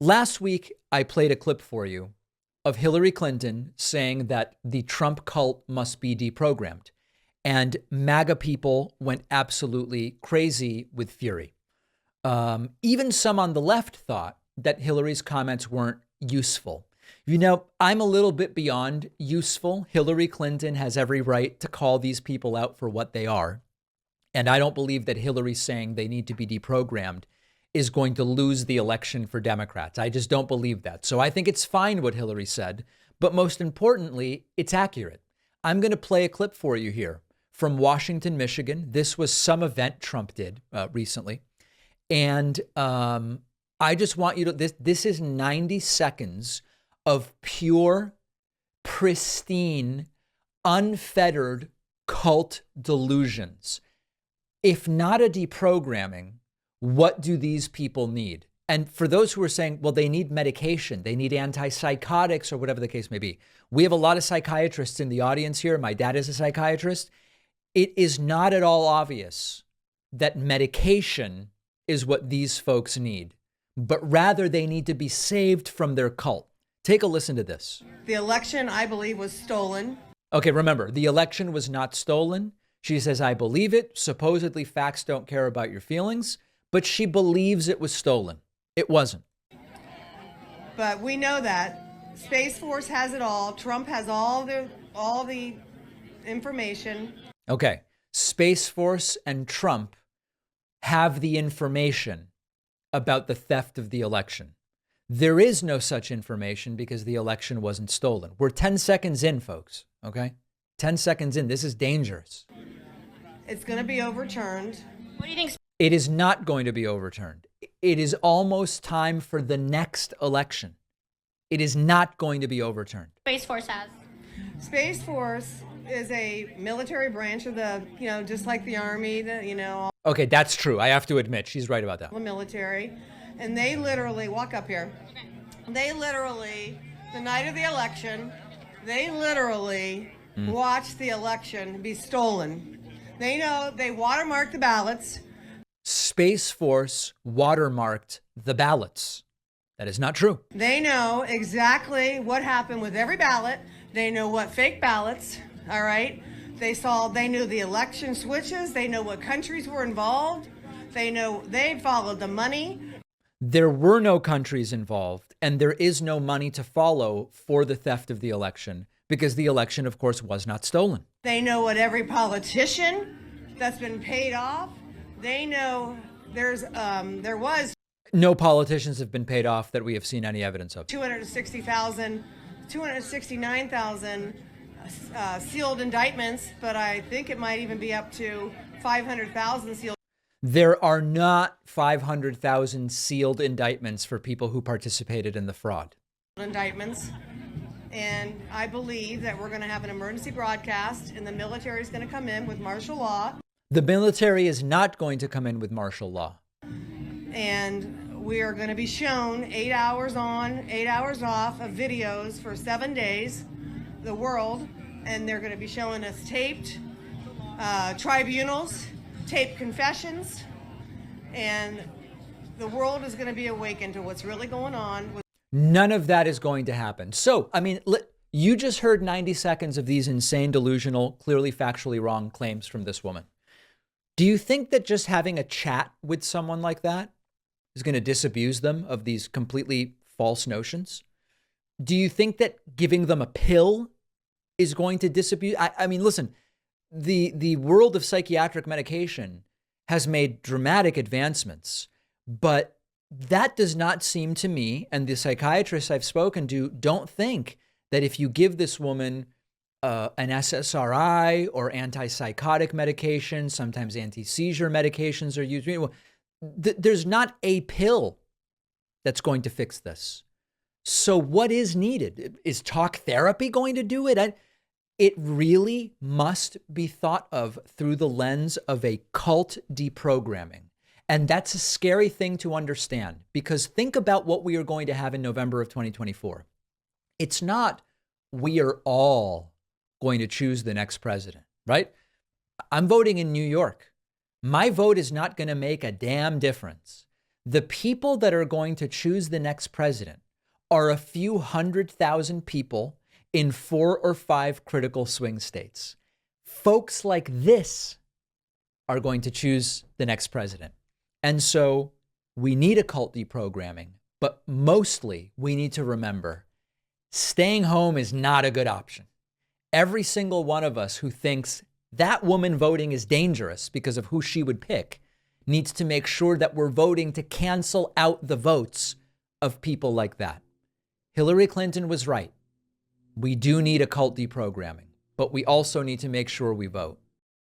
Last week, I played a clip for you of Hillary Clinton saying that the Trump cult must be deprogrammed. And MAGA people went absolutely crazy with fury. Even some on the left thought that Hillary's comments weren't useful. You know, I'm a little bit beyond useful. Hillary Clinton has every right to call these people out for what they are. And I don't believe that Hillary saying they need to be deprogrammed is going to lose the election for Democrats. I just don't believe that. So I think it's fine what Hillary said, but most importantly, it's accurate. I'm going to play a clip for you here from Washington, Michigan. This was some event Trump did recently. And I just want you to, this is 90 seconds of pure, pristine, unfettered cult delusions. If not a deprogramming, what do these people need? And for those who are saying, well, they need medication, they need antipsychotics or whatever the case may be. We have a lot of psychiatrists in the audience here. My dad is a psychiatrist. It is not at all obvious that medication is what these folks need, but rather they need to be saved from their cult. Take a listen to this. The election, I believe, was stolen. Okay, remember, the election was not stolen. She says, I believe it. Supposedly, facts don't care about your feelings, but she believes it was stolen. It wasn't. But we know that Space Force has it all. Trump has all the information. Okay, Space Force and Trump have the information about the theft of the election. There is no such information because the election wasn't stolen. We're 10 seconds in, folks, okay? 10 seconds in. This is dangerous. It's going to be overturned. What do you think? It is not going to be overturned. It is almost time for the next election. It is not going to be overturned. Space Force has? Space Force is a military branch of the, just like the Army, Okay, that's true. I have to admit, she's right about that. the military. And they literally, walk up here, they literally, the night of the election, they literally watched the election be stolen. They know they watermarked the ballots. Space Force watermarked the ballots. That is not true. They know exactly what happened with every ballot. They know what fake ballots, all right? They knew the election switches. They know what countries were involved. They followed the money. There were no countries involved, and there is no money to follow for the theft of the election because the election, of course, was not stolen. They know what every politician that's been paid off. They know there was No politicians have been paid off that we have seen any evidence of. 269,000 sealed indictments, but I think it might even be up to 500,000 sealed. There are not 500,000 sealed indictments for people who participated in the fraud. Indictments. And I believe that we're going to have an emergency broadcast and the military is going to come in with martial law. The military is not going to come in with martial law. And we are going to be shown 8 hours on, 8 hours off of videos for 7 days, the world. And they're going to be showing us taped tribunals, taped confessions. And the world is going to be awakened to what's really going on. None of that is going to happen. So, I mean, you just heard 90 seconds of these insane, delusional, clearly factually wrong claims from this woman. Do you think that just having a chat with someone like that is going to disabuse them of these completely false notions? Do you think that giving them a pill is going to disabuse? I mean, listen, the world of psychiatric medication has made dramatic advancements, but that does not seem to me, and the psychiatrists I've spoken to don't think that if you give this woman an SSRI or antipsychotic medication, sometimes anti-seizure medications are used. There's not a pill that's going to fix this. So what is needed? Is talk therapy going to do it? It really must be thought of through the lens of a cult deprogramming. And that's a scary thing to understand, because think about what we are going to have in November of 2024. It's not we are all going to choose the next president, right? I'm voting in New York. My vote is not going to make a damn difference. The people that are going to choose the next president are a few 100,000 people in 4 or 5 critical swing states. Folks like this are going to choose the next president. And so we need occult deprogramming, but mostly we need to remember staying home is not a good option. Every single one of us who thinks that woman voting is dangerous because of who she would pick needs to make sure that we're voting to cancel out the votes of people like that. Hillary Clinton was right. We do need occult deprogramming, but we also need to make sure we vote.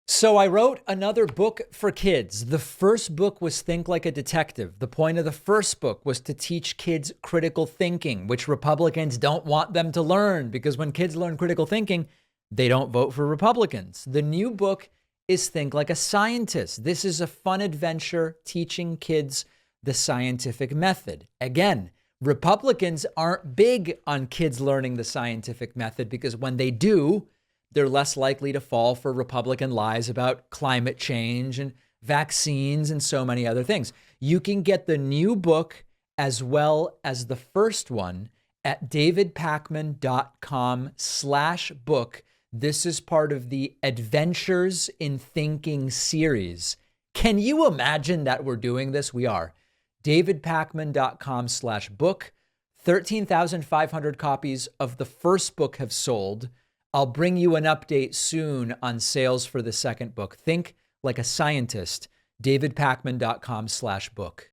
So I wrote another book for kids. The first book was Think Like a Detective. The point of the first book was to teach kids critical thinking, which Republicans don't want them to learn, because when kids learn critical thinking, they don't vote for Republicans. The new book is Think Like a Scientist. This is a fun adventure teaching kids the scientific method. Again, Republicans aren't big on kids learning the scientific method because when they do, they're less likely to fall for Republican lies about climate change and vaccines and so many other things. You can get the new book as well as the first one at davidpakman.com/book. This is part of the Adventures in Thinking series. Can you imagine that we're doing this? We are. davidpakman.com/book. 13,500 copies of the first book have sold. I'll bring you an update soon on sales for the second book. Think Like a Scientist, davidpakman.com/book.